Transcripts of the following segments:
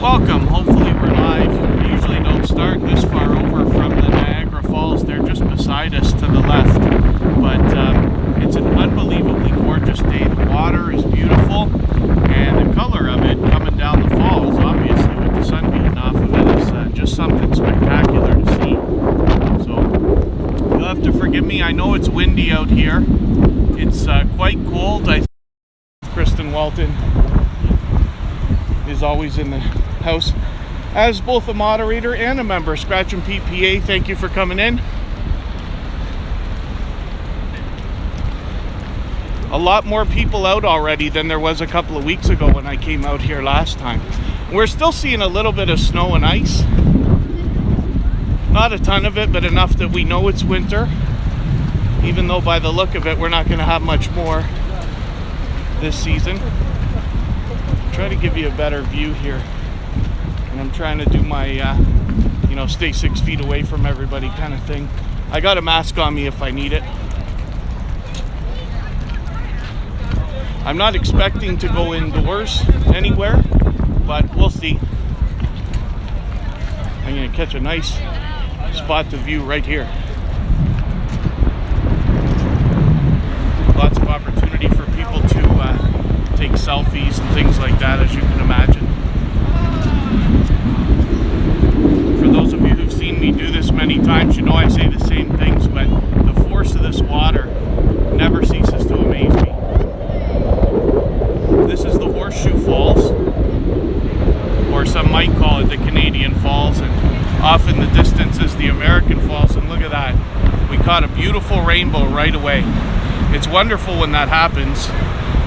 Welcome, hopefully we're live. We usually don't start this far over from the Niagara Falls. They're just beside us to the left. But it's an unbelievably gorgeous day. The water is beautiful, and the color of it coming down the falls, obviously with the sun beating off of it, is just something spectacular to see. So you'll have to forgive me. I know it's windy out here. It's quite cold. I think Kristen Walton is always in the house as both a moderator and a member. Scratch and PPA, thank you for coming in. A lot more people out already than there was a couple of weeks ago when I came out here last time. We're still seeing a little bit of snow and ice. Not a ton of it, but enough that we know it's winter. Even though by the look of it, we're not going to have much more this season. Try to give you a better view here, and I'm trying to do my stay 6 feet away from everybody kind of thing. I got a mask on me if I need it. I'm not expecting to go indoors anywhere, but we'll see. I'm going to catch a nice spot to view right here. Lots of opportunity for people to take selfies and things like that, as you can imagine. For those of you who've seen me do this many times, you know I say the same things, but the force of this water never ceases to amaze me. This is the Horseshoe Falls, or some might call it the Canadian Falls, and off in the distance is the American Falls, and look at that. We caught a beautiful rainbow right away. It's wonderful when that happens.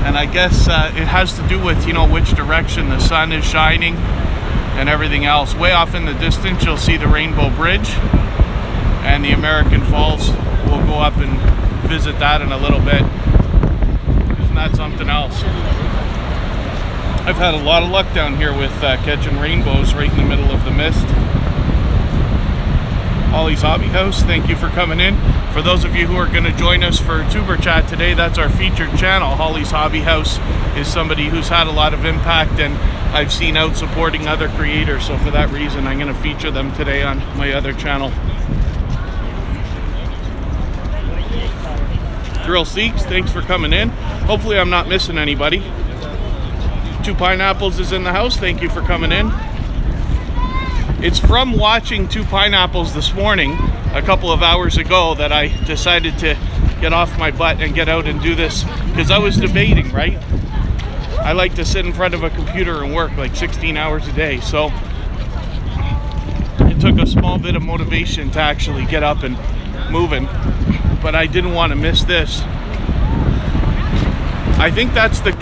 And I guess it has to do with, which direction the sun is shining and everything else. Way off in the distance, you'll see the Rainbow Bridge and the American Falls. We'll go up and visit that in a little bit. Isn't that something else? I've had a lot of luck down here with catching rainbows right in the middle of the mist. Holly's Hobby House, thank you for coming in. For those of you who are going to join us for Tuber Chat today, that's our featured channel. Holly's Hobby House is somebody who's had a lot of impact and I've seen out supporting other creators, so for that reason I'm going to feature them today on my other channel. Thrill Seeks, thanks for coming in. Hopefully I'm not missing anybody. Two Pineapples is in the house, thank you for coming in. It's from watching Two Pineapples this morning, a couple of hours ago, that I decided to get off my butt and get out and do this, because I was debating, right? I like to sit in front of a computer and work like 16 hours a day, so it took a small bit of motivation to actually get up and moving, but I didn't want to miss this. I think that's the...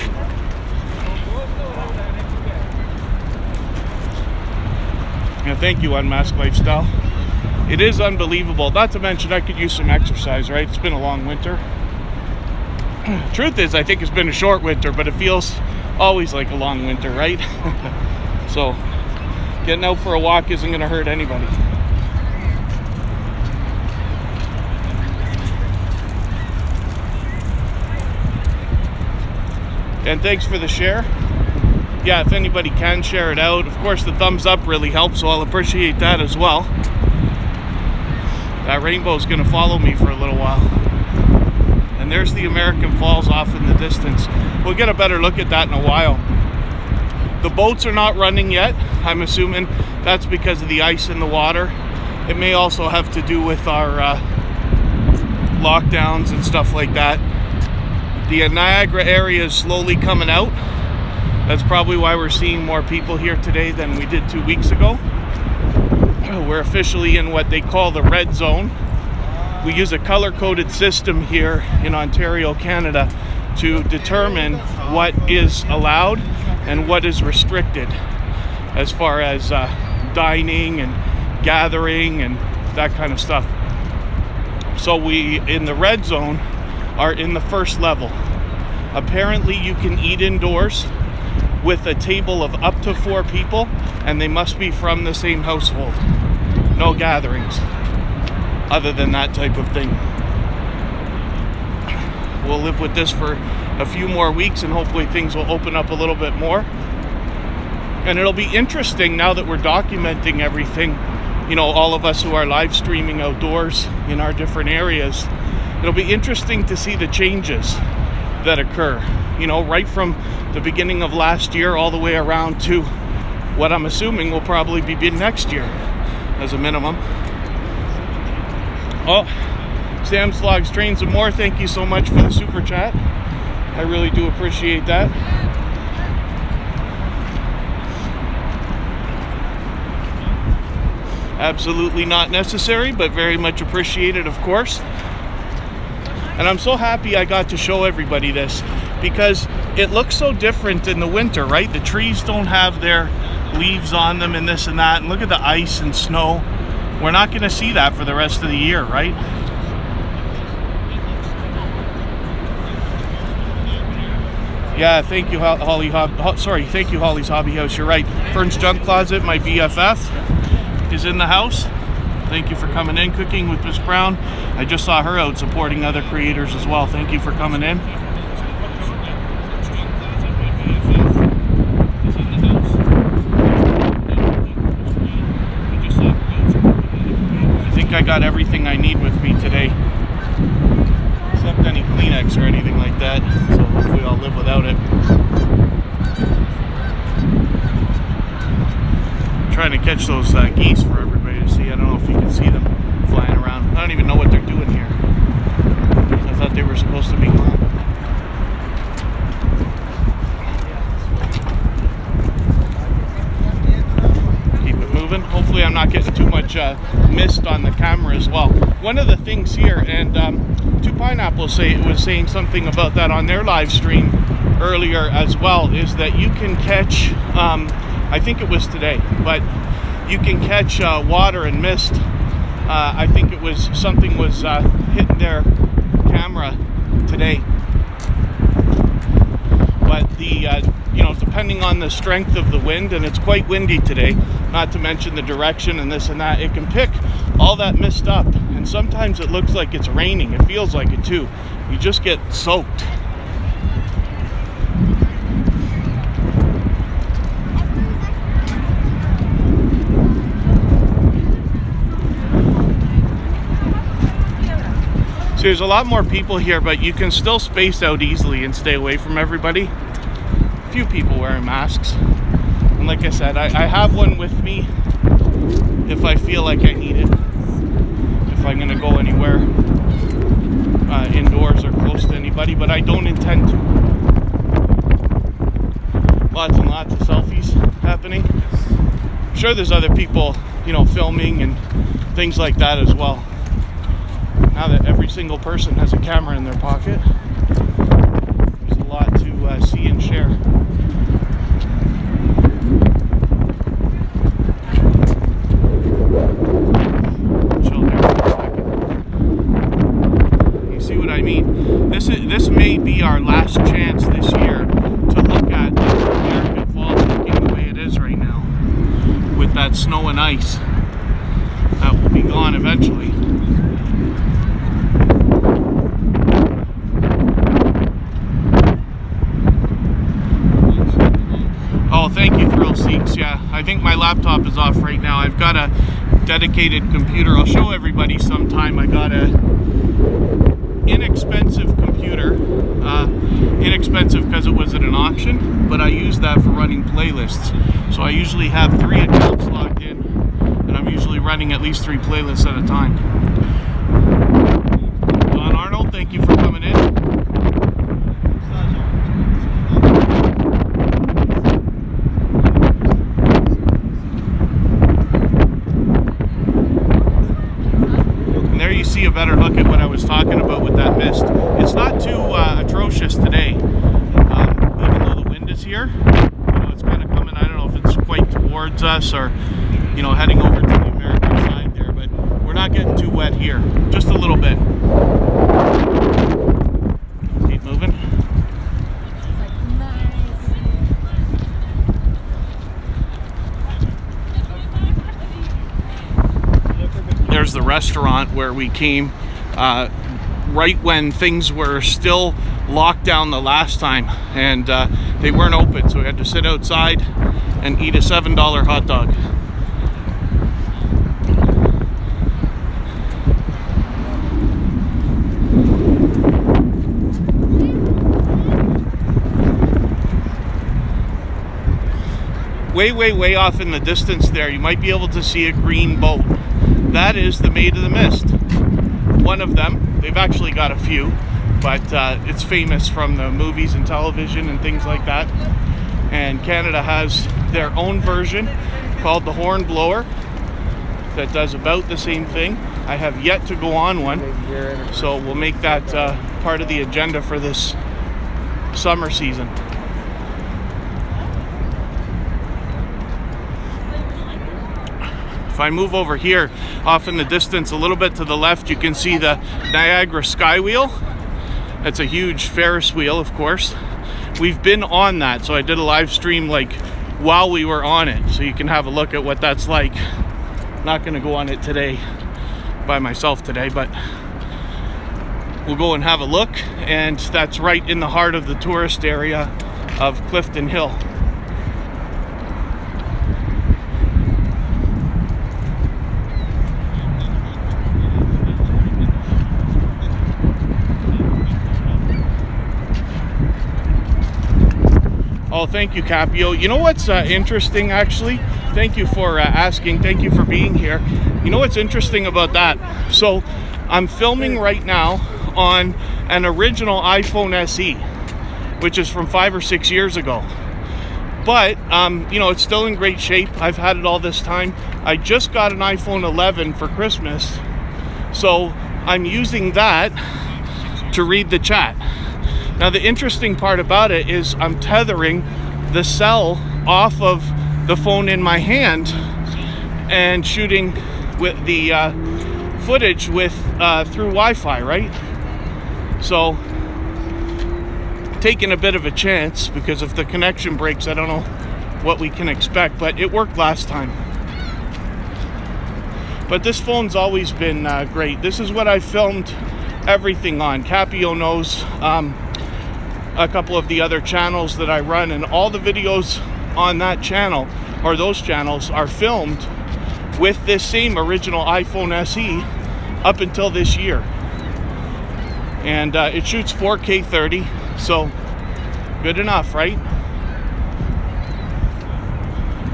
Yeah, thank you, Unmasked Lifestyle. It is unbelievable. Not to mention, I could use some exercise, right? It's been a long winter. Truth is, I think it's been a short winter, but it feels always like a long winter, right? So, getting out for a walk isn't going to hurt anybody. And thanks for the share. Yeah, if anybody can share it out. Of course, the thumbs up really helps, so I'll appreciate that as well. That rainbow's going to follow me for a little while. And there's the American Falls off in the distance. We'll get a better look at that in a while. The boats are not running yet. I'm assuming that's because of the ice in the water. It may also have to do with our lockdowns and stuff like that. The Niagara area is slowly coming out. That's probably why we're seeing more people here today than we did 2 weeks ago. We're officially in what they call the red zone. We use a color-coded system here in Ontario, Canada, to determine what is allowed and what is restricted as far as dining and gathering and that kind of stuff. So we, in the red zone, are in the first level. Apparently you can eat indoors with a table of up to 4 people, and they must be from the same household. No gatherings other than that type of thing. We'll live with this for a few more weeks and hopefully things will open up a little bit more. And it'll be interesting now that we're documenting everything, you know, all of us who are live streaming outdoors in our different areas. It'll be interesting to see the changes that occur, you know, right from the beginning of last year all the way around to what I'm assuming will probably be next year as a minimum. Oh, Sam's Vlogs, Trains and More, thank you so much for the super chat. I really do appreciate that. Absolutely not necessary, but very much appreciated, of course. And I'm so happy I got to show everybody this, because it looks so different in the winter, right? The trees don't have their leaves on them and this and that. And look at the ice and snow. We're not going to see that for the rest of the year, right? Yeah, thank you, thank you, Holly's Hobby House. You're right. Fern's Junk Closet, my BFF, is in the house. Thank you for coming in. Cooking with Miss Brown. I just saw her out supporting other creators as well. Thank you for coming in. I think I got everything I need with me today, except any Kleenex or anything like that, so hopefully I'll live without it. Trying to catch those geese for everybody to see. I don't know if you can see them flying around. I don't even know what they're doing here. I thought they were supposed to be gone. Keep it moving. Hopefully I'm not getting too much mist on the camera as well. One of the things here, and Two Pineapples was saying something about that on their live stream earlier as well, is that you can catch I think it was today, but you can catch water and mist. I think it was something was hitting their camera today. But the you know, depending on the strength of the wind, and it's quite windy today, not to mention the direction and this and that, it can pick all that mist up. And sometimes it looks like it's raining. It feels like it too. You just get soaked. So there's a lot more people here, but you can still space out easily and stay away from everybody. A few people wearing masks. And like I said, I have one with me if I feel like I need it. If I'm going to go anywhere indoors or close to anybody, but I don't intend to. Lots and lots of selfies happening. I'm sure there's other people, you know, filming and things like that as well. Now that every single person has a camera in their pocket, there's a lot to see and share. Chill there for a second. You see what I mean? This may be our last chance this year to look at Niagara Falls looking the way it is right now, with that snow and ice. That will be gone eventually. Oh, thank you, Thrill Seeks. Yeah, I think my laptop is off right now. I've got a dedicated computer. I'll show everybody sometime. I got a inexpensive computer. Inexpensive because it was at an auction, but I use that for running playlists. So I usually have 3 accounts logged in, and I'm usually running at least 3 playlists at a time. Don Arnold, thank you for coming in. See a better look at what I was talking about with that mist. It's not too atrocious today, even though the wind is here. You know, it's kind of coming. I don't know if it's quite towards us or, you know, heading over to the American side there, but we're not getting too wet here. Just a little bit. Keep moving. There's the restaurant where we came right when things were still locked down the last time, and they weren't open, so we had to sit outside and eat a $7 hot dog. Way off in the distance there, you might be able to see a green boat. That is the Maid of the Mist. One of them. They've actually got a few, but it's famous from the movies and television and things like that. And Canada has their own version called the Horn Blower that does about the same thing. I have yet to go on one, so we'll make that part of the agenda for this summer season. If I move over here, off in the distance a little bit to the left, you can see the Niagara Skywheel. That's a huge Ferris wheel, of course. We've been on that, so I did a live stream like while we were on it, so you can have a look at what that's like. Not going to go on it today by myself today, but we'll go and have a look, and that's right in the heart of the tourist area of Clifton Hill. Oh, thank you, Capio. You know what's interesting, actually? Thank you for asking. Thank you for being here. You know what's interesting about that? So, I'm filming right now on an original iPhone SE, which is from 5 or 6 years ago. But, you know, it's still in great shape. I've had it all this time. I just got an iPhone 11 for Christmas, so I'm using that to read the chat. Now, the interesting part about it is I'm tethering the cell off of the phone in my hand and shooting with the footage with through Wi-Fi, right? So, taking a bit of a chance, because if the connection breaks, I don't know what we can expect, but it worked last time. But this phone's always been great. This is what I filmed everything on. Capio knows a couple of the other channels that I run, and all the videos on that channel, or those channels, are filmed with this same original iPhone SE up until this year. And it shoots 4K 30, so good enough, right?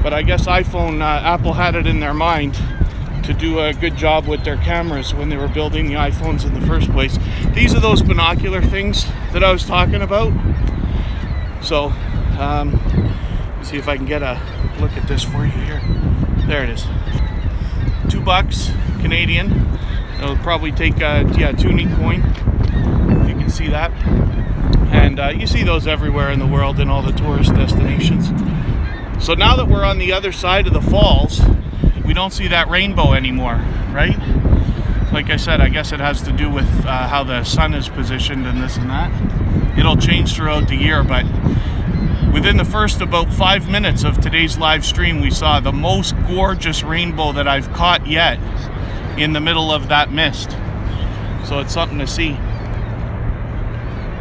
But I guess Apple had it in their mind to do a good job with their cameras when they were building the iPhones in the first place. These are those binocular things that I was talking about. So, see if I can get a look at this for you here. There it is. $2 Canadian. It'll probably take a toonie coin, if you can see that. And you see those everywhere in the world in all the tourist destinations. So now that we're on the other side of the falls, we don't see that rainbow anymore, right? Like I said, I guess it has to do with how the sun is positioned and this and that. It'll change throughout the year, but within the first about 5 minutes of today's live stream, we saw the most gorgeous rainbow that I've caught yet in the middle of that mist. So it's something to see.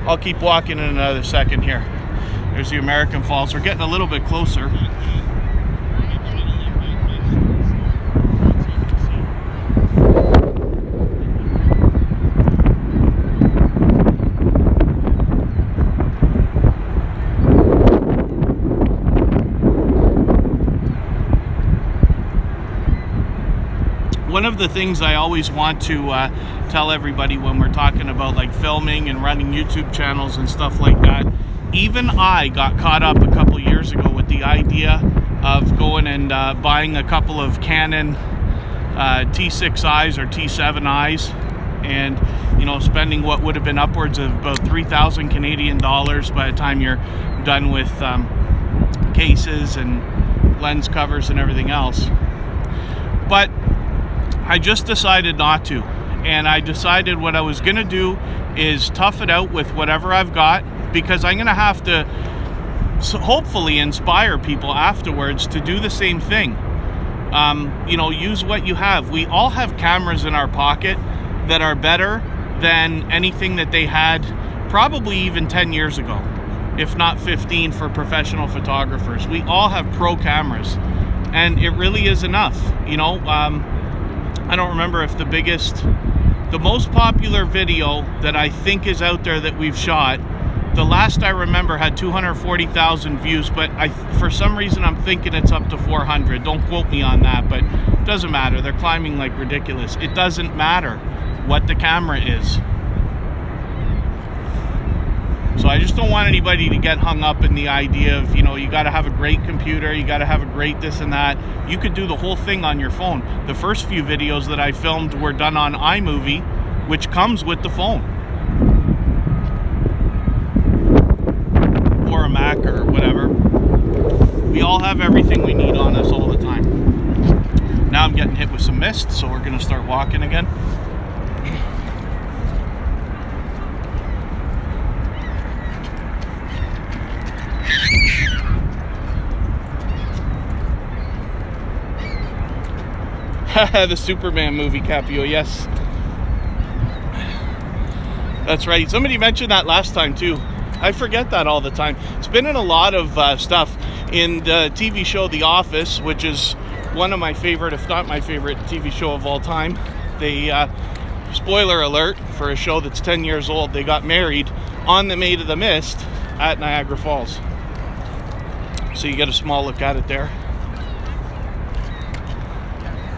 I'll keep walking in another second here. There's the American Falls. We're getting a little bit closer. One of the things I always want to tell everybody when we're talking about like filming and running YouTube channels and stuff like that, even I got caught up a couple years ago with the idea of going and buying a couple of Canon T6Is or T7Is, and you know, spending what would have been upwards of about 3,000 Canadian dollars by the time you're done with cases and lens covers and everything else. But I just decided not to, and I decided what I was gonna do is tough it out with whatever I've got, because I'm gonna have to hopefully inspire people afterwards to do the same thing. You know, use what you have. We all have cameras in our pocket that are better than anything that they had probably even 10 years ago, if not 15 for professional photographers. We all have pro cameras, and it really is enough. You know, I don't remember if the most popular video that I think is out there that we've shot, the last I remember had 240,000 views, but for some reason I'm thinking it's up to 400. Don't quote me on that, but it doesn't matter. They're climbing like ridiculous. It doesn't matter what the camera is. So I just don't want anybody to get hung up in the idea of, you know, you got to have a great computer, you got to have a great this and that. You could do the whole thing on your phone. The first few videos that I filmed were done on iMovie, which comes with the phone. Or a Mac or whatever. We all have everything we need on us all the time. Now I'm getting hit with some mist, so we're going to start walking again. The Superman movie, Capio, yes. That's right. Somebody mentioned that last time too. I forget that all the time. It's been in a lot of stuff. In the TV show The Office, which is one of my favorite, if not my favorite TV show of all time. They, spoiler alert for a show that's 10 years old, they got married on the Maid of the Mist at Niagara Falls. So you get a small look at it there.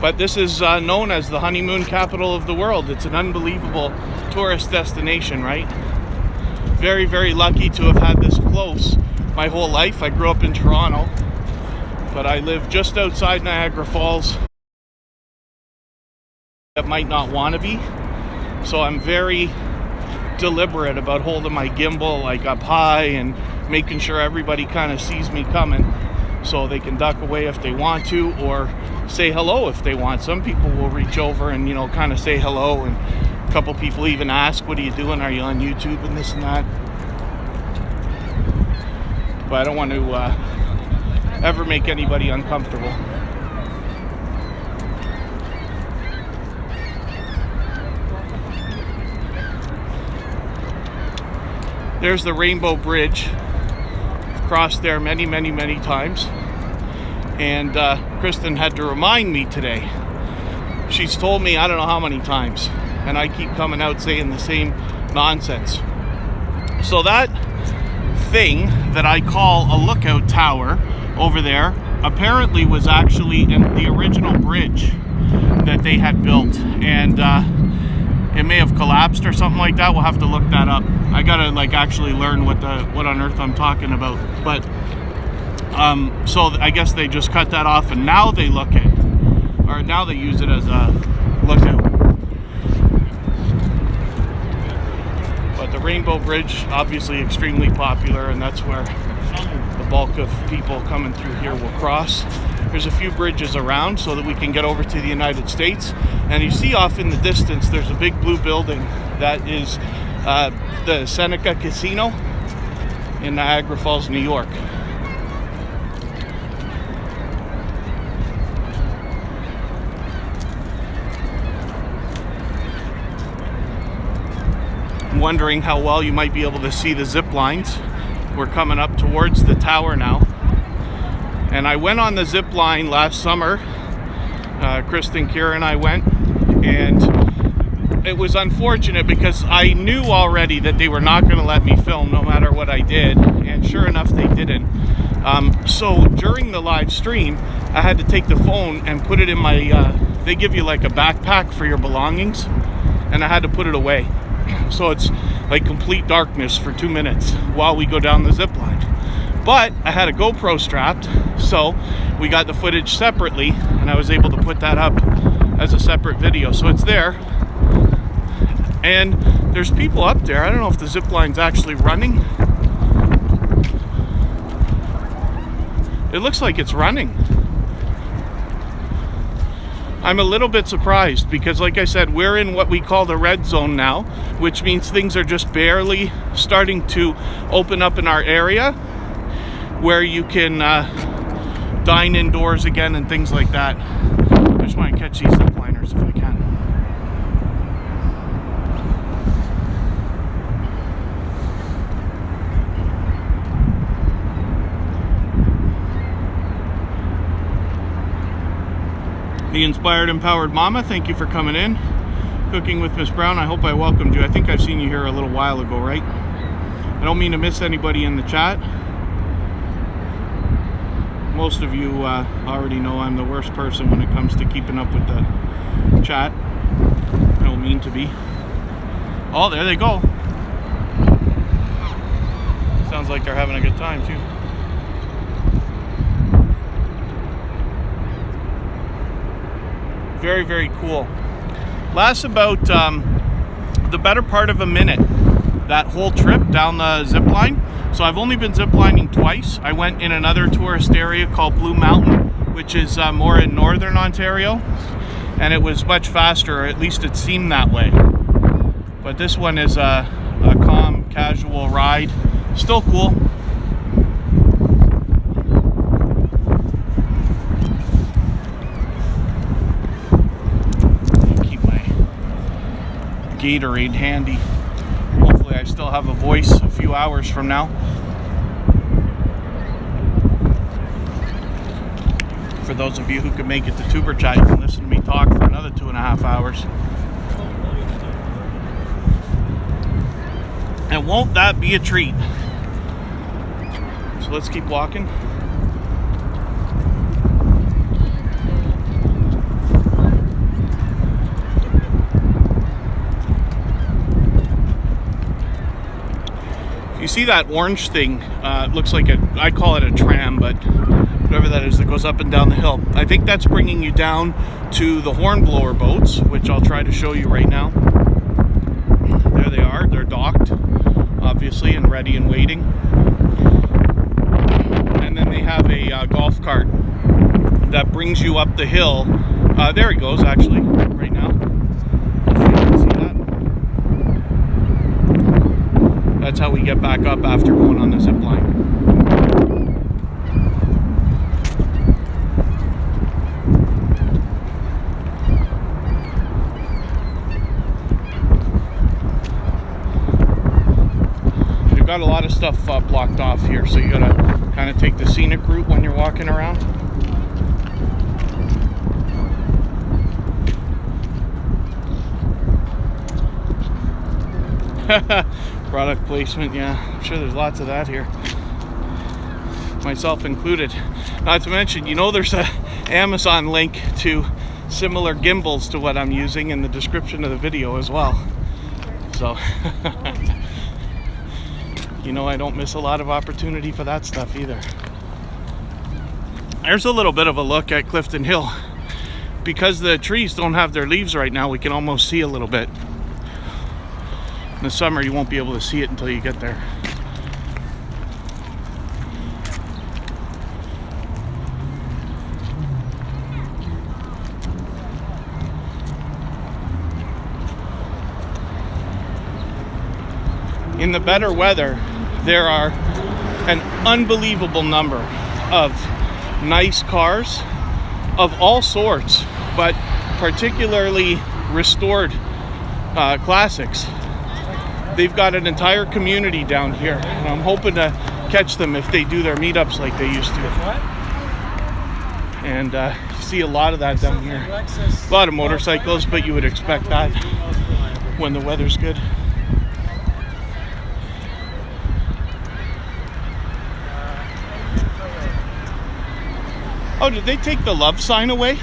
But this is known as the honeymoon capital of the world. It's an unbelievable tourist destination, right? Very, very lucky to have had this close my whole life. I grew up in Toronto, but I live just outside Niagara Falls. That might not want to be. So I'm very deliberate about holding my gimbal like up high and making sure everybody kind of sees me coming, so they can duck away if they want to, or say hello if they want. Some people will reach over and, you know, kind of say hello, and a couple people even ask, what are you doing? Are you on YouTube and this and that? But I don't want to ever make anybody uncomfortable. There's the Rainbow Bridge. I've crossed there many, many, many times. And Kristen had to remind me today. She's told me I don't know how many times, and I keep coming out saying the same nonsense. So that thing that I call a lookout tower over there apparently was actually in the original bridge that they had built, and it may have collapsed or something like that. We'll have to look that up. I gotta like actually learn what on earth I'm talking about. But so I guess they just cut that off, and now they now they use it as a lookout. But the Rainbow Bridge, obviously extremely popular, and that's where the bulk of people coming through here will cross. There's a few bridges around so that we can get over to the United States. And you see off in the distance, there's a big blue building that is the Seneca Casino in Niagara Falls, New York. I'm wondering how well you might be able to see the zip lines. We're coming up towards the tower now. And I went on the zip line last summer. Kristen, Kira, and I went, and it was unfortunate because I knew already that they were not going to let me film no matter what I did, and sure enough they didn't. So during the live stream I had to take the phone and put it in my they give you like a backpack for your belongings, and I had to put it away. So it's like complete darkness for 2 minutes while we go down the zip line. But I had a GoPro strapped, so we got the footage separately, and I was able to put that up as a separate video. So it's there, and there's people up there. I don't know if the zip line's actually running. It looks like it's running. I'm a little bit surprised because, like I said, we're in what we call the red zone now, which means things are just barely starting to open up in our area, where you can dine indoors again and things like that. I just want to catch these zip liners if I can. The Inspired Empowered Mama, thank you for coming in. Cooking with Miss Brown, I hope I welcomed you. I think I've seen you here a little while ago, right? I don't mean to miss anybody in the chat. Most of you already know I'm the worst person when it comes to keeping up with the chat. I don't mean to be. Oh, there they go. Sounds like they're having a good time too. Very, very cool. Lasts about the better part of a minute, that whole trip down the zip line. So I've only been zip lining twice. I went in another tourist area called Blue Mountain, which is more in northern Ontario, and it was much faster, or at least it seemed that way. But this one is a calm, casual ride. Still cool. Gatorade handy. Hopefully I still have a voice a few hours from now. For those of you who can make it to Tuber Chat, you can listen to me talk for another 2.5 hours. And won't that be a treat? So let's keep walking. You see that orange thing? It looks like I call it a tram, but whatever that is that goes up and down the hill. I think that's bringing you down to the hornblower boats, which I'll try to show you right now. There they are. They're docked, obviously, and ready and waiting. And then they have a golf cart that brings you up the hill. There it goes, actually, right now. Hopefully you can see that. That's how we get back up after going on the zip line. You've got a lot of stuff blocked off here, so you gotta kind of take the scenic route when you're walking around. Product placement, yeah, I'm sure there's lots of that here, myself included. Not to mention, you know, there's a Amazon link to similar gimbals to what I'm using in the description of the video as well. So, you know, I don't miss a lot of opportunity for that stuff either. There's a little bit of a look at Clifton Hill. Because the trees don't have their leaves right now, we can almost see a little bit. In the summer, you won't be able to see it until you get there. In the better weather, there are an unbelievable number of nice cars of all sorts, but particularly restored classics. They've got an entire community down here, and I'm hoping to catch them if they do their meetups like they used to. And you see a lot of that down here. A lot of motorcycles, but you would expect that when the weather's good. Oh, did they take the love sign away?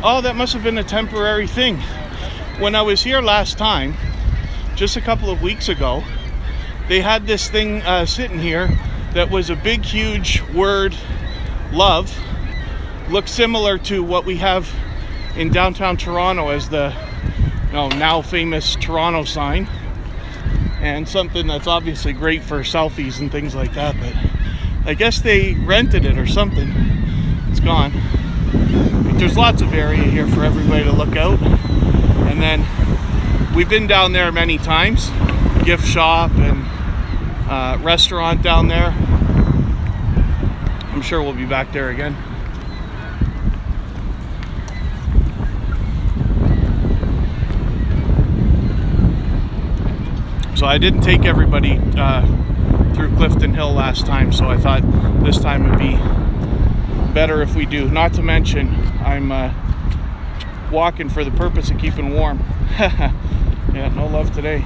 Oh, that must have been a temporary thing. When I was here last time, just a couple of weeks ago, they had this thing sitting here that was a big, huge word, love. Looked similar to what we have in downtown Toronto as the now famous Toronto sign. And something that's obviously great for selfies and things like that, but I guess they rented it or something. It's gone. But there's lots of area here for everybody to look out. And then we've been down there many times. Gift shop and restaurant down there. I'm sure we'll be back there again. So I didn't take everybody through Clifton Hill last time, so I thought this time would be better if we do. Not to mention, I'm walking for the purpose of keeping warm. Yeah, no love today.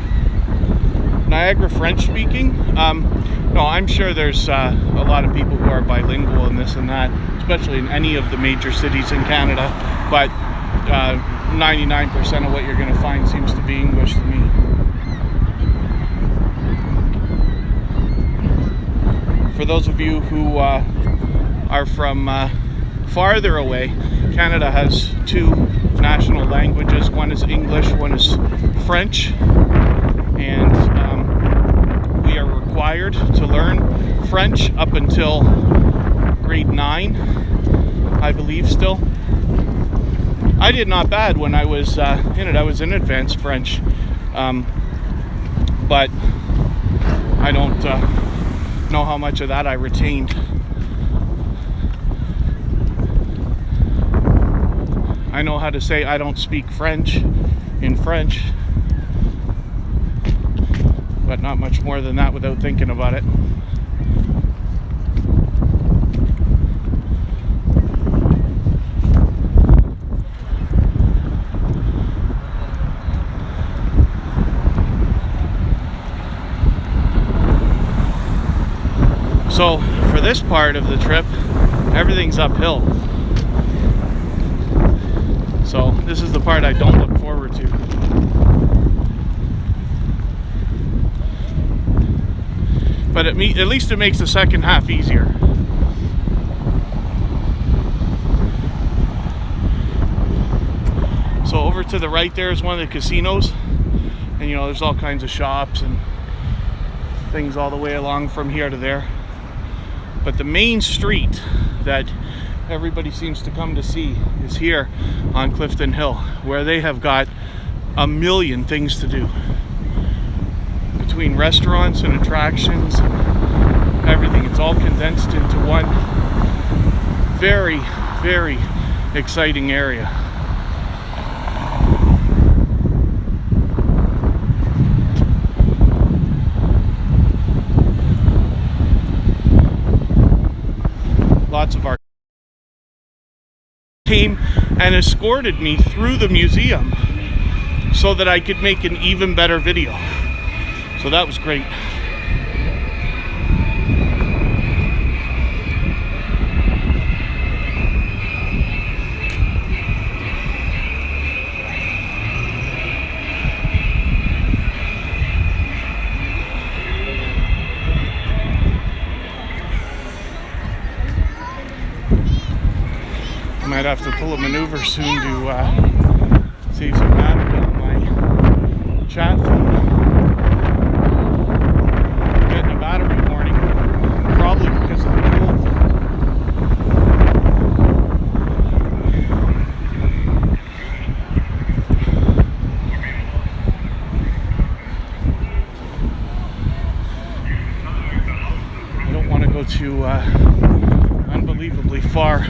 Niagara French speaking? No, I'm sure there's a lot of people who are bilingual in this and that, especially in any of the major cities in Canada, but 99% of what you're going to find seems to be English to me. For those of you who are from farther away, Canada has two national languages. One is English, one is French, and we are required to learn French up until grade 9, I believe still. I did not bad when I was in it. I was in advanced French, but I don't know how much of that I retained. I know how to say I don't speak French in French, but not much more than that without thinking about it. So for this part of the trip, everything's uphill. So this is the part I don't look forward to. But at least it makes the second half easier. So over to the right there is one of the casinos. And you know, there's all kinds of shops and things all the way along from here to there. But the main street that everybody seems to come to see is here on Clifton Hill, where they have got a million things to do. Between restaurants and attractions and everything, it's all condensed into one very, very exciting area. Lots of our came and escorted me through the museum so that I could make an even better video. So that was great. Might have to pull a maneuver soon to save some battery on my chat phone. Getting a battery warning, probably because of the cold. I don't want to go too unbelievably far.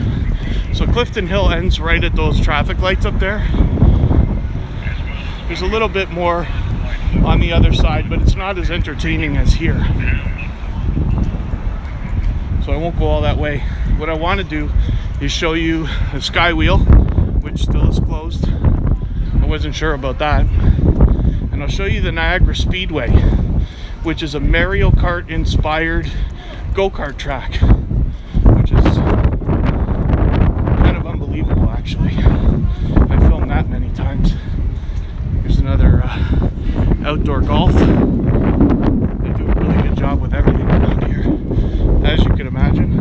So Clifton Hill ends right at those traffic lights up there. There's a little bit more on the other side, but it's not as entertaining as here. So I won't go all that way. What I want to do is show you the Skywheel, which still is closed. I wasn't sure about that. And I'll show you the Niagara Speedway, which is a Mario Kart inspired go-kart track, which is unbelievable, actually. I filmed that many times. Here's another outdoor golf. They do a really good job with everything around here, as you can imagine.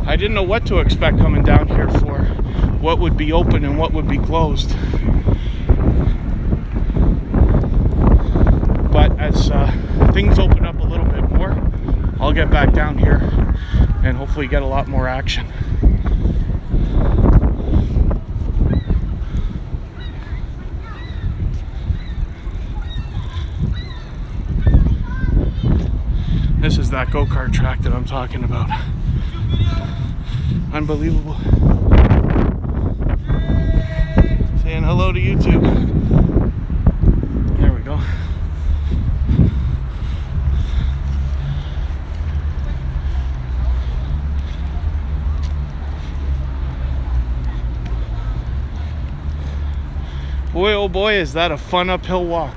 I didn't know what to expect coming down here for what would be open and what would be closed. But as things open up a little bit more, I'll get back down here and hopefully get a lot more action. This is that go-kart track that I'm talking about. Unbelievable. Saying hello to YouTube. There we go. Boy, oh boy, is that a fun uphill walk.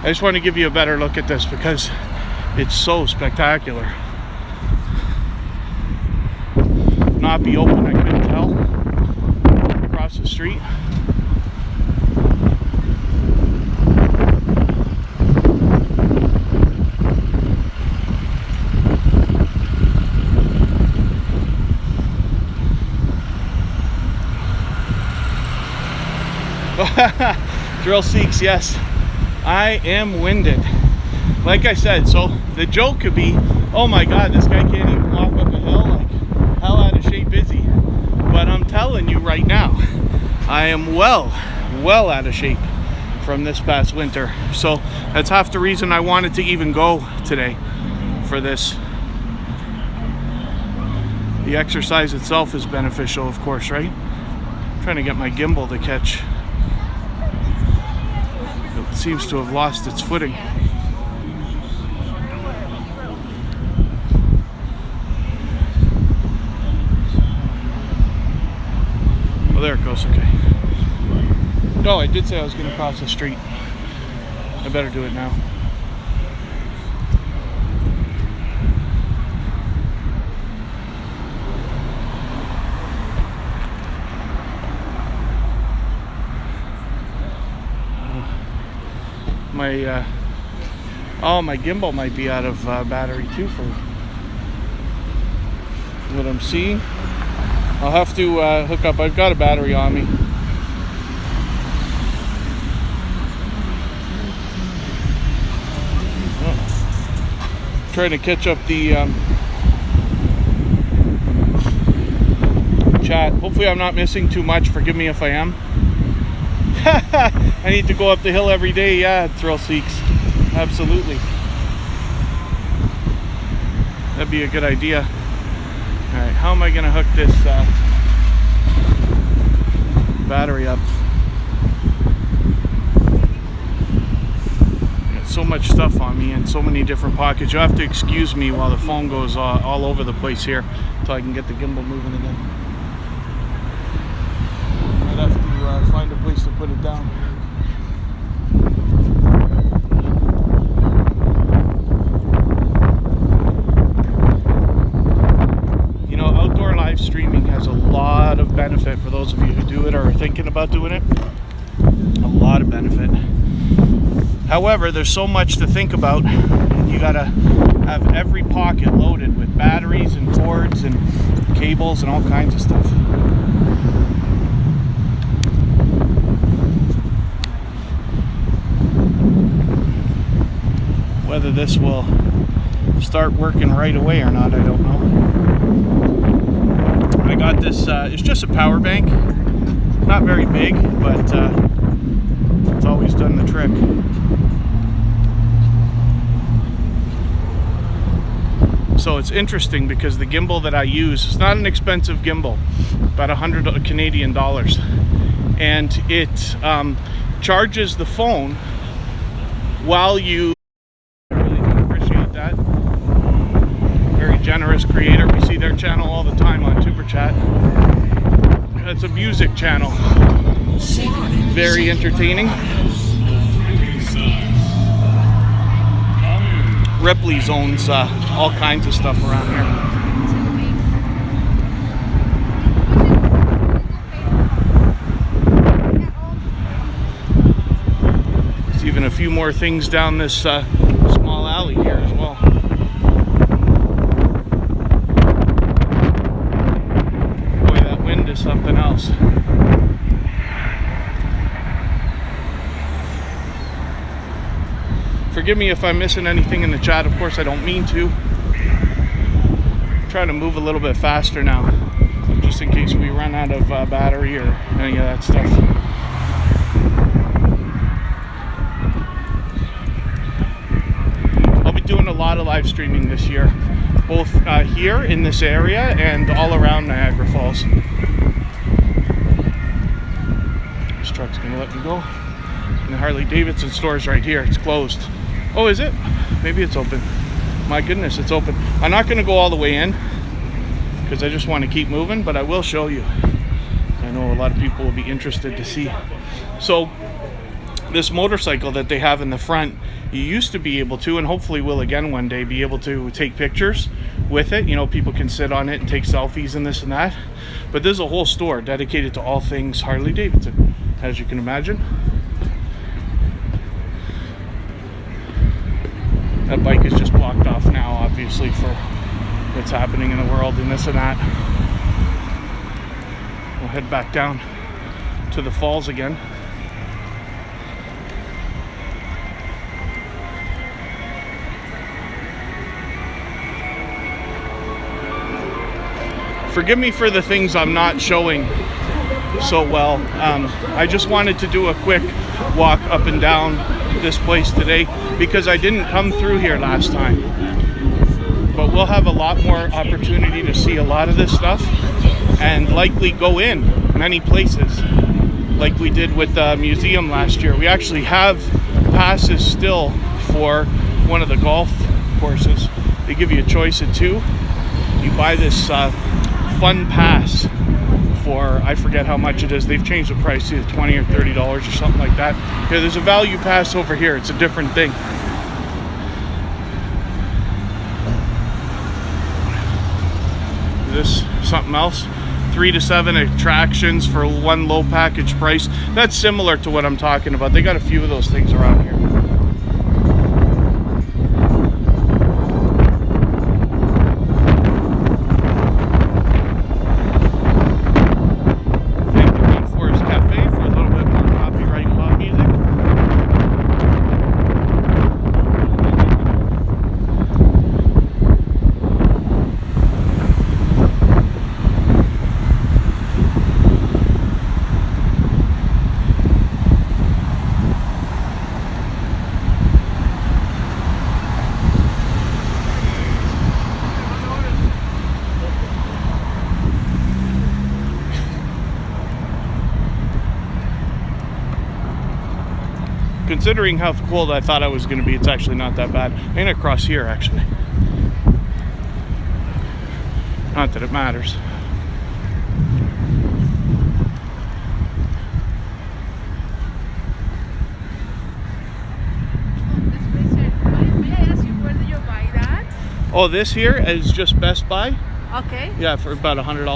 I just want to give you a better look at this because it's so spectacular. Not be open, I couldn't tell. Across the street. Thrill seeks, yes. I am winded. Like I said, so the joke could be, oh my god, this guy can't even walk up a hill. Like, how out of shape is he? But I'm telling you right now, I am well out of shape from this past winter. So that's half the reason I wanted to even go today for this. The exercise itself is beneficial, of course, right? I'm trying to get my gimbal to catch. It seems to have lost its footing. Oh, there it goes, okay. Oh, I did say I was going to cross the street. I better do it now. My gimbal might be out of battery too for what I'm seeing. I'll have to hook up. I've got a battery on me. Trying to catch up the chat. Hopefully I'm not missing too much. Forgive me if I am. I need to go up the hill every day. Yeah, thrill seeks. Absolutely. That'd be a good idea. Alright, how am I going to hook this battery up? Got so much stuff on me and so many different pockets. You'll have to excuse me while the phone goes all over the place here until I can get the gimbal moving again. I'd have to find a place to put it down. Streaming has a lot of benefit for those of you who do it or are thinking about doing it. A lot of benefit. However, there's so much to think about, and you gotta have every pocket loaded with batteries and cords and cables and all kinds of stuff. Whether this will start working right away or not, I don't know. I got this, it's just a power bank, not very big, but it's always done the trick. So it's interesting because the gimbal that I use is not an expensive gimbal, about 100 Canadian dollars, and it charges the phone while you, I really appreciate that. Very generous creator. We see their channel all the time on TubeChat. It's a music channel. Very entertaining. Ripley's owns all kinds of stuff around here. There's even a few more things down this small alley here as well. Something else. Forgive me if I'm missing anything in the chat. Of course, I don't mean to. I'm trying to move a little bit faster now, just in case we run out of battery or any of that stuff. I'll be doing a lot of live streaming this year, both here in this area and all around Niagara Falls. Truck's gonna let me go. And the Harley Davidson store's right here. It's closed. Oh, is it? Maybe it's open. My goodness, it's open. I'm not gonna go all the way in because I just want to keep moving, but I will show you. I know a lot of people will be interested to see. So this motorcycle that they have in the front, you used to be able to, and hopefully will again one day, be able to take pictures with it. You know, people can sit on it and take selfies and this and that. But there's a whole store dedicated to all things Harley Davidson, as you can imagine. That bike is just blocked off now, obviously, for what's happening in the world and this and that. We'll head back down to the falls again. Forgive me for the things I'm not showing so well. I just wanted to do a quick walk up and down this place today because I didn't come through here last time. But we'll have a lot more opportunity to see a lot of this stuff and likely go in many places like we did with the museum last year. We actually have passes still for one of the golf courses. They give you a choice of two. You buy this fun pass for, I forget how much it is. They've changed the price to either $20 or $30 or something like that. Yeah, there's a value pass over here. It's a different thing. This something else. 3 to 7 attractions for one low package price. That's similar to what I'm talking about. They got a few of those things around here. Considering how cold I thought I was going to be, it's actually not that bad. I'm going to cross here, actually. Not that it matters. May I ask you, where do you buy that? Oh, this here is just Best Buy. Okay. Yeah, for about $100.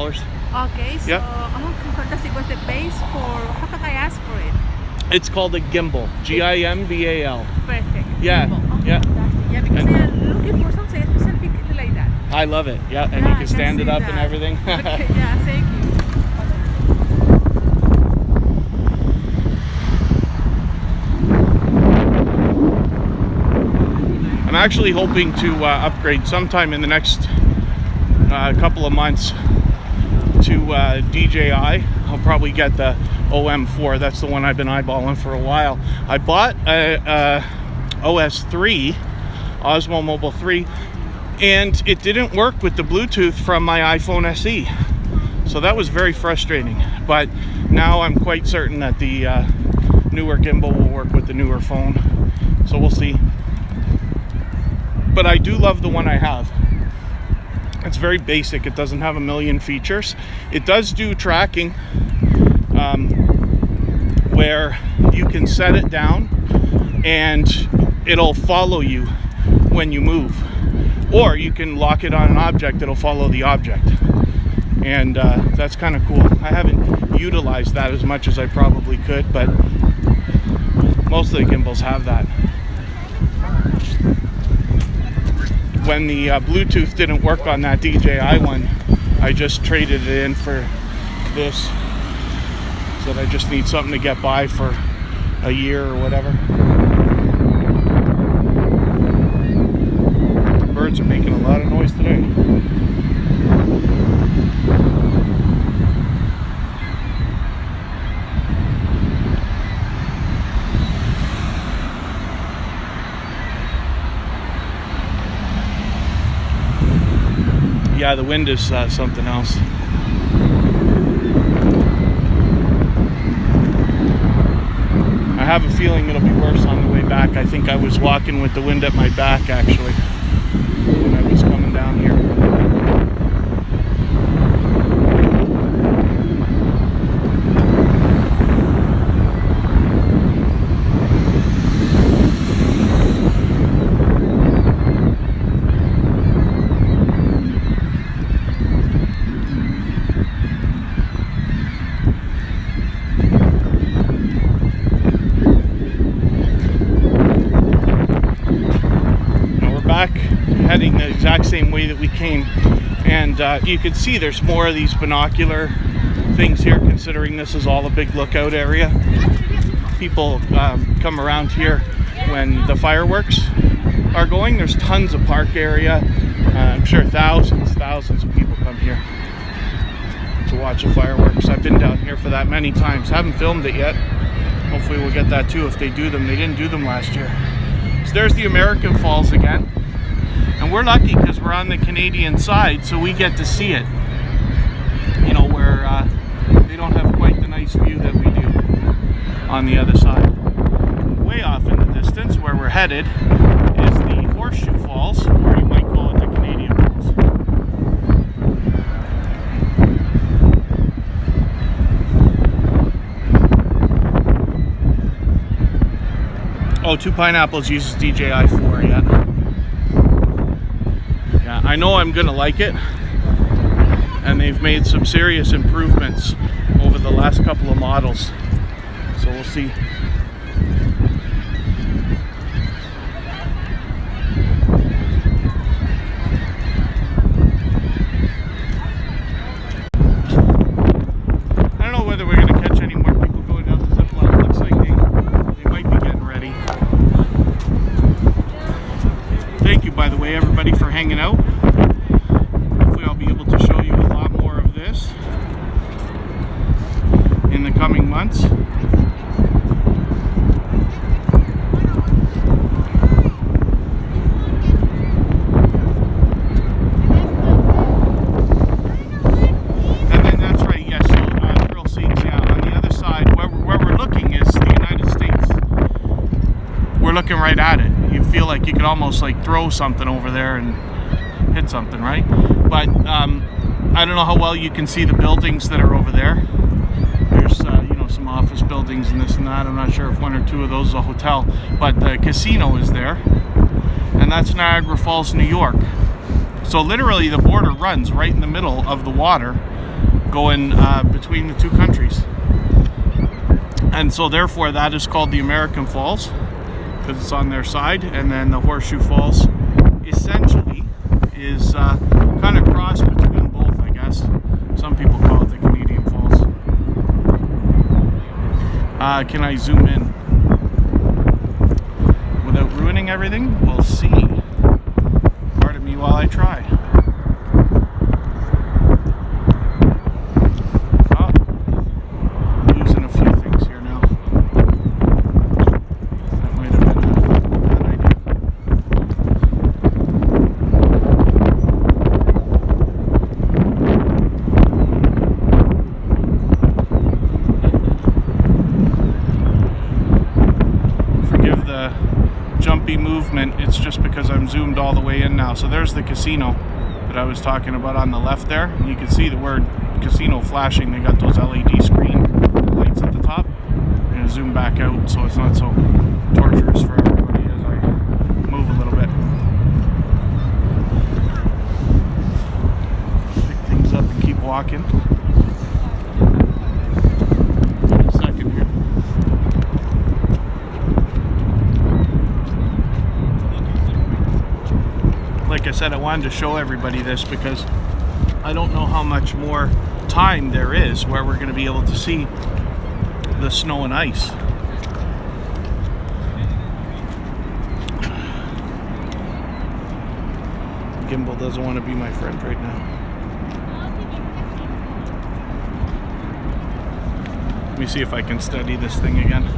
Okay, so fantastic. What's the base for? How can I ask for it? It's called a gimbal. Gimbal. Perfect. Yeah. Gimbal. Okay, Yeah. fantastic. Yeah, because they are looking for something specific like that. I love it. Yeah, and you can stand it up and everything. Okay, yeah, thank you. I'm actually hoping to upgrade sometime in the next couple of months to DJI. I'll probably get the OM4. That's the one I've been eyeballing for a while. I bought a OS3, Osmo Mobile 3, and it didn't work with the Bluetooth from my iPhone SE. So that was very frustrating. But now I'm quite certain that the newer gimbal will work with the newer phone. So we'll see. But I do love the one I have. It's very basic. It doesn't have a million features. It does do tracking, where you can set it down and it'll follow you when you move, or you can lock it on an object, it'll follow the object, and that's kind of cool. I haven't utilized that as much as I probably could, but most of the gimbals have that. When the Bluetooth didn't work on that DJI one, I just traded it in for this. So I just need something to get by for a year or whatever. The birds are making a lot of noise today. Yeah, the wind is something else. I have a feeling it'll be worse on the way back. I think I was walking with the wind at my back, actually, when I was coming down here. heading the exact same way that we came. And you can see there's more of these binocular things here, considering this is all a big lookout area. People come around here when the fireworks are going. There's tons of park area. I'm sure thousands of people come here to watch the fireworks. I've been down here for that many times. Haven't filmed it yet. Hopefully we'll get that too if they do them. They didn't do them last year. So there's the American Falls again. And we're lucky because we're on the Canadian side, so we get to see it. You know, where they don't have quite the nice view that we do on the other side. Way off in the distance, where we're headed, is the Horseshoe Falls, or you might call it the Canadian Falls. Oh, 2 Pineapples uses DJI 4 yet. Yeah, I know I'm gonna like it, and they've made some serious improvements over the last couple of models, so we'll see. I don't know whether we're gonna catch any more people going down the zip line. It looks like they might be getting ready. Thank you, by the way, everybody, for hanging out. Hopefully I'll be able to show you a lot more of this in the coming months. And then that's right, yes, so thrill seats, yeah. On the other side, where we're looking is the United States. We're looking right at it. You feel like you could almost like throw something over there and hit something, right? But I don't know how well you can see the buildings that are over there. There's you know, some office buildings and this and that. I'm not sure if 1 or 2 of those is a hotel, but the casino is there, and that's Niagara Falls, New York. So literally the border runs right in the middle of the water, going between the 2 countries, and so therefore that is called the American Falls, because it's on their side. And then the Horseshoe Falls essentially is kind of cross between both, I guess. Some people call it the Canadian Falls. Can I zoom in without ruining everything? We'll see. Pardon me while I try. Losing a few things here now. That might have been a bad idea. Forgive the jumpy movement, it's just because I'm zoomed all the way in now. So there's the casino that I was talking about on the left there. You can see the word casino flashing. They got those LED screen lights at the top. I'm going to zoom back out so it's not so torturous for everybody as I move a little bit. Pick things up and keep walking. A second here. Like I said, I wanted to show everybody this because I don't know how much more time there is where we're going to be able to see the snow and ice. Gimbal doesn't want to be my friend right now. Let me see if I can steady this thing again.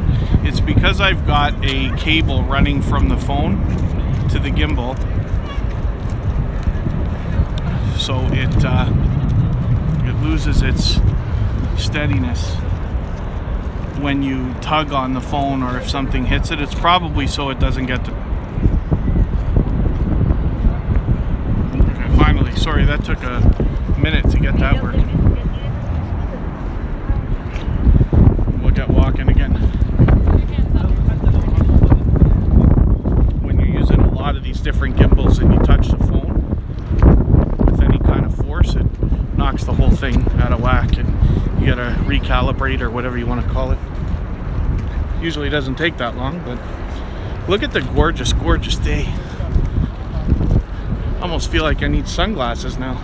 It's because I've got a cable running from the phone to the gimbal, so it loses its steadiness when you tug on the phone, or if something hits it. It's probably so it doesn't get to... Okay, finally. Sorry, that took a minute to get that working. We'll get walking again. When you're using a lot of these different gimbals and you touch the phone with any kind of force, it knocks the whole thing out of whack, and you gotta recalibrate, or whatever you want to call it. Usually doesn't take that long, but look at the gorgeous day. almost feel like I need sunglasses now.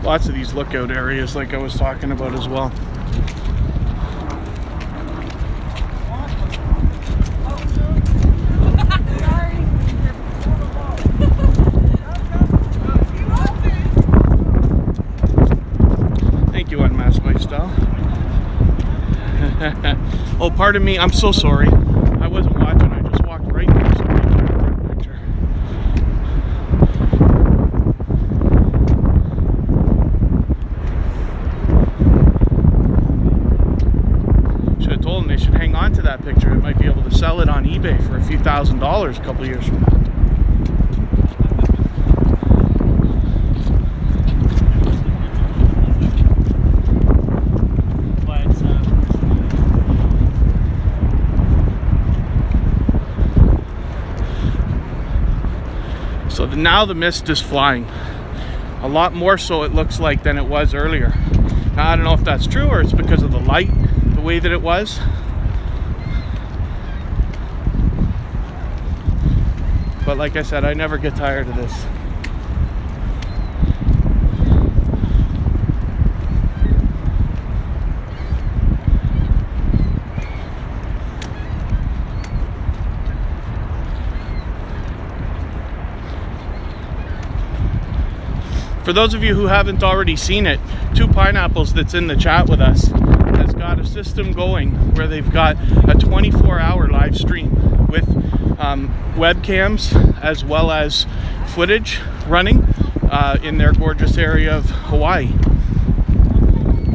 Lots of these lookout areas like I was talking about as well. Thank you, Unmasked Lifestyle. Oh, pardon me, I'm so sorry. I wasn't watching, I just walked right through somebody trying to take a picture. Should have told them they should hang on to that picture. It might be able to sell it on eBay for a few $1,000s a couple years from now. So now the mist is flying. A lot more so it looks like than it was earlier. Now I don't know if that's true or it's because of the light, the way that it was. But like I said, I never get tired of this. For those of you who haven't already seen it, Two Pineapples that's in the chat with us has got a system going where they've got a 24-hour live stream with webcams as well as footage running in their gorgeous area of Hawaii.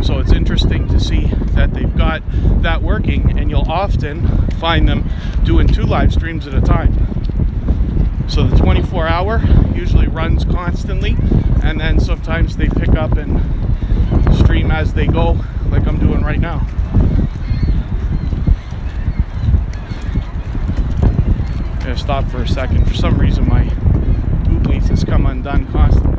So it's interesting to see that they've got that working, and you'll often find them doing 2 live streams at a time. So the 24-hour usually runs constantly, and then sometimes they pick up and stream as they go, like I'm doing right now. I'm gonna stop for a second. For some reason my bootlace has come undone constantly.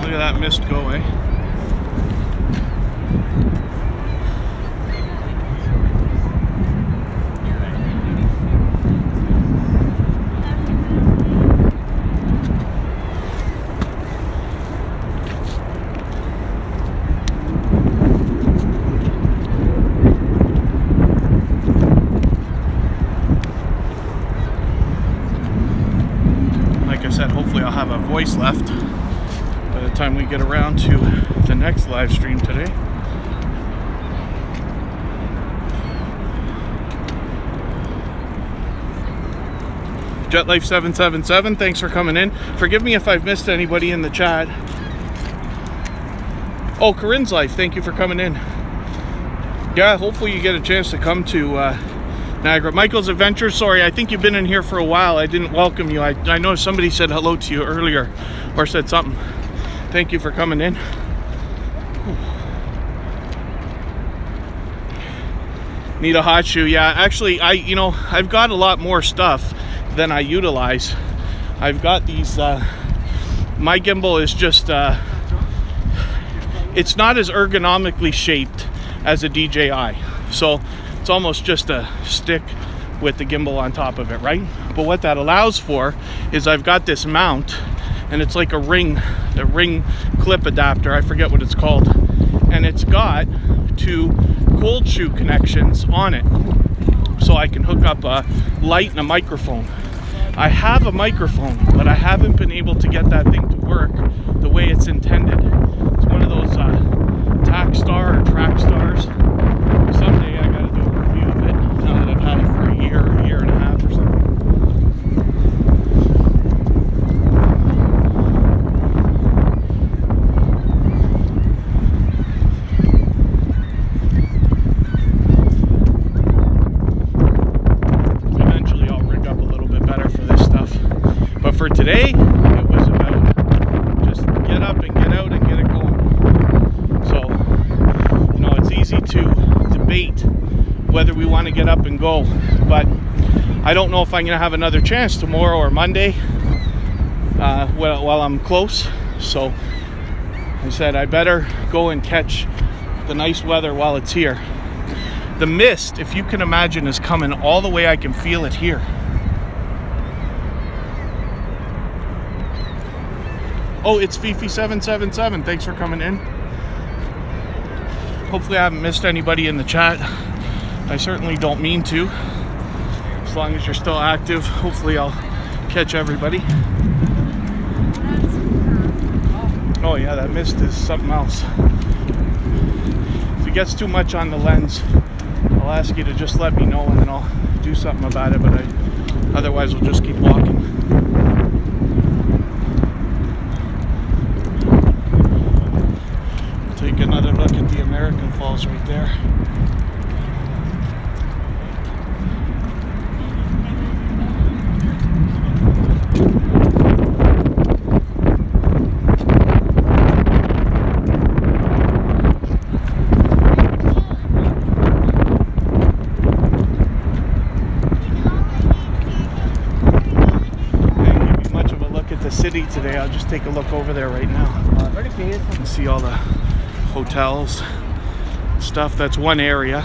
Look at that mist go, eh? Hopefully I'll have a voice left by the time we get around to the next live stream today. JetLife777, thanks for coming in. Forgive me if I've missed anybody in the chat. Oh, Corinne's Life, thank you for coming in. Yeah, hopefully you get a chance to come to Niagara. Michael's Adventures, sorry, I think you've been in here for a while. I didn't welcome you. I know somebody said hello to you earlier or said something. Thank you for coming in. Need a hot shoe. Yeah, actually, I've got a lot more stuff than I utilize. I've got these, my gimbal is just, it's not as ergonomically shaped as a DJI. So it's almost just a stick with the gimbal on top of it, right? But what that allows for is I've got this mount, and it's like a ring clip adapter. I forget what it's called. And it's got 2 cold shoe connections on it. So I can hook up a light and a microphone. I have a microphone, but I haven't been able to get that thing to work the way it's intended. It's one of those Takstar or Trackstars. Someday I gotta do a review of it now that I've had it for a year and a half or something. Eventually I'll rig up a little bit better for this stuff. But for today, it was about just want to get up and go. But I don't know if I'm going to have another chance tomorrow or Monday while I'm close. So I said I better go and catch the nice weather while it's here. The mist, if you can imagine, is coming all the way. I can feel it here. Oh, it's Fifi777. Thanks for coming in. Hopefully I haven't missed anybody in the chat. I certainly don't mean to. As long as you're still active, hopefully I'll catch everybody. Oh yeah, that mist is something else. If it gets too much on the lens, I'll ask you to just let me know and then I'll do something about it, but otherwise we'll just keep walking. Take another look at the American Falls right there. City today. I'll just take a look over there right now and see all the hotels stuff. That's one area.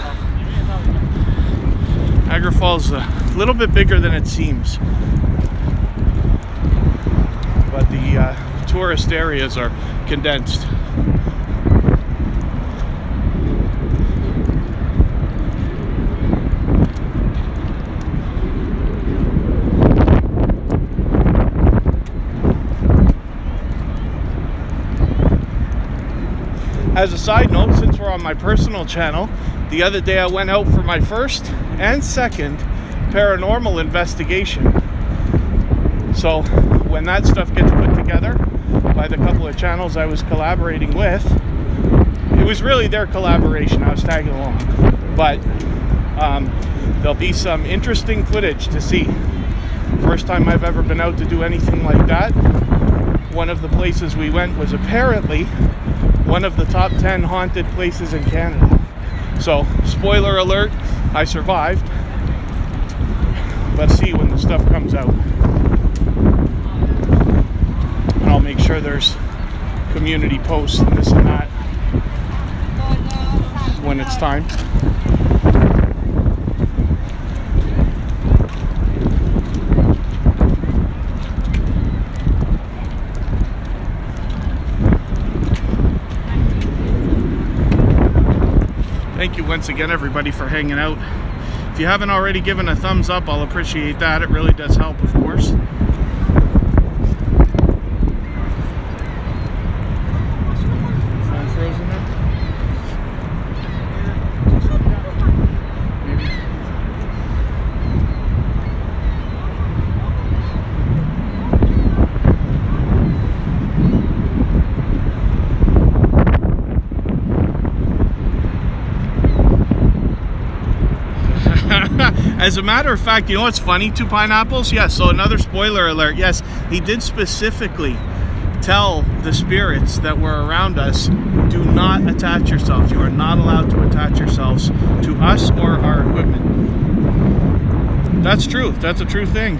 Niagara Falls is a little bit bigger than it seems, but the tourist areas are condensed. As a side note, since we're on my personal channel, the other day I went out for my first and second paranormal investigation. So when that stuff gets put together by the couple of channels I was collaborating with, it was really their collaboration. I was tagging along. But there'll be some interesting footage to see. First time I've ever been out to do anything like that. One of the places we went was apparently one of the top 10 haunted places in Canada. So, spoiler alert, I survived. Let's see when the stuff comes out. And I'll make sure there's community posts and this and that when it's time. Thank you once again, everybody, for hanging out. If you haven't already given a thumbs up, I'll appreciate that. It really does help, of course. As a matter of fact, you know what's funny? 2 pineapples? Yes, so another spoiler alert. Yes, he did specifically tell the spirits that were around us, do not attach yourselves. You are not allowed to attach yourselves to us or our equipment. That's true. That's a true thing.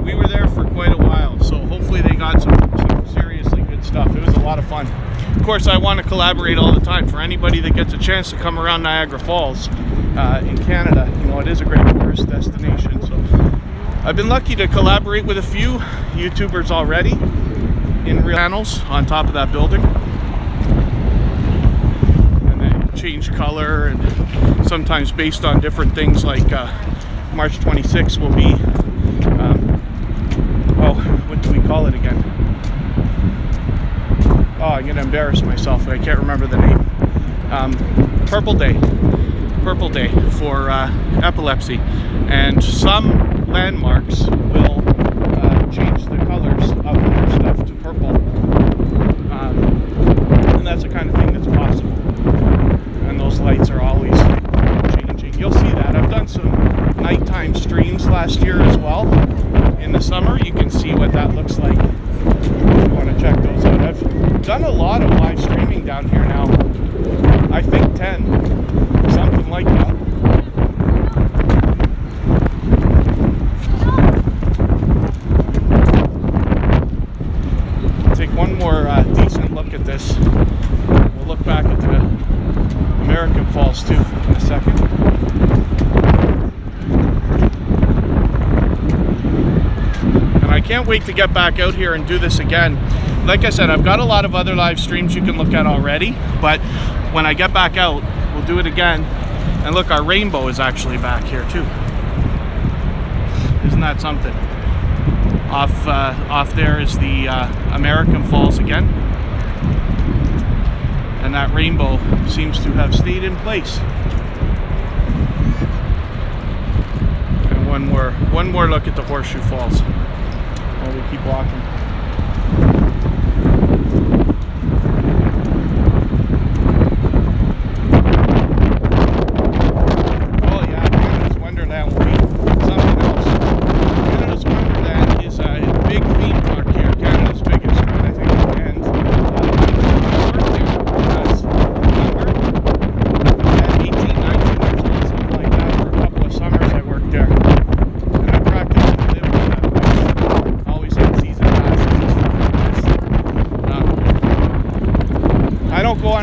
We were there for quite a while, so hopefully they got some seriously good stuff. It was a lot of fun. Of course, I want to collaborate all the time. For anybody that gets a chance to come around Niagara Falls in Canada, you know, it is a great tourist destination. So I've been lucky to collaborate with a few YouTubers already in real channels on top of that building. And they change color, and sometimes based on different things, like March 26th will be, what do we call it again? Oh, I'm gonna embarrass myself. I can't remember the name. Purple Day for epilepsy, and some landmarks will change the colors of their stuff to purple, and that's the kind of thing that's possible. And those lights are always changing. You'll see that. I've done some nighttime streams last year as well. In the summer, you can see what that looks like. If you want to check those out, I've done a lot of live streaming down here now. I think this. We'll look back at the American Falls too in a second. And I can't wait to get back out here and do this again. Like I said, I've got a lot of other live streams you can look at already, but when I get back out, we'll do it again. And look, our rainbow is actually back here too. Isn't that something? Off there is the American Falls again. And that rainbow seems to have stayed in place. And one more look at the Horseshoe Falls while we keep walking.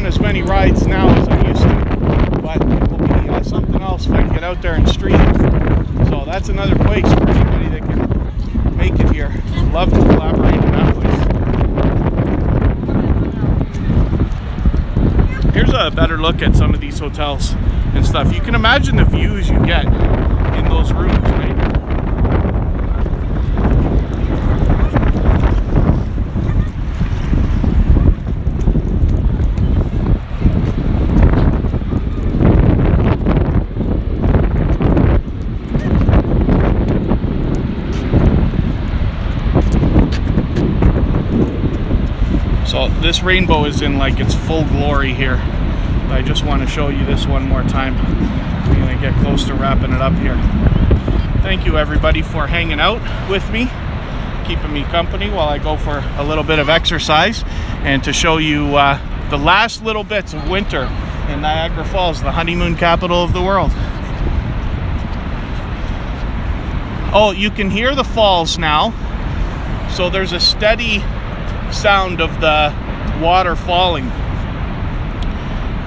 As many rides now as I used to, but it will be something else if I can get out there and stream. So that's another place for anybody that can make it here. I'd love to collaborate in that place. Here's a better look at some of these hotels and stuff. You can imagine the views you get in those rooms, right? So this rainbow is in like its full glory here. I just want to show you this one more time. We're going to get close to wrapping it up here. Thank you everybody for hanging out with me, keeping me company while I go for a little bit of exercise, and to show you the last little bits of winter in Niagara Falls, the honeymoon capital of the world. Oh, you can hear the falls now. So there's a steady sound of the water falling,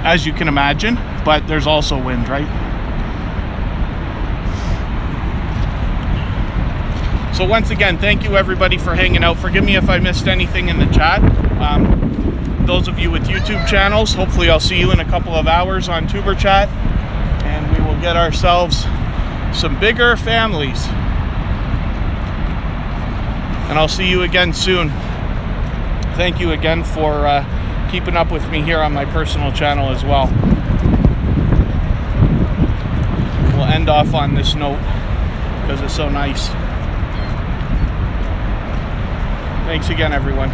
as you can imagine, but there's also wind, right? So once again, thank you everybody for hanging out. Forgive me if I missed anything in the chat. Those of you with YouTube channels, hopefully I'll see you in a couple of hours on Tuber Chat, and we will get ourselves some bigger families. And I'll see you again soon. Thank you again for keeping up with me here on my personal channel as well. We'll end off on this note because it's so nice. Thanks again, everyone.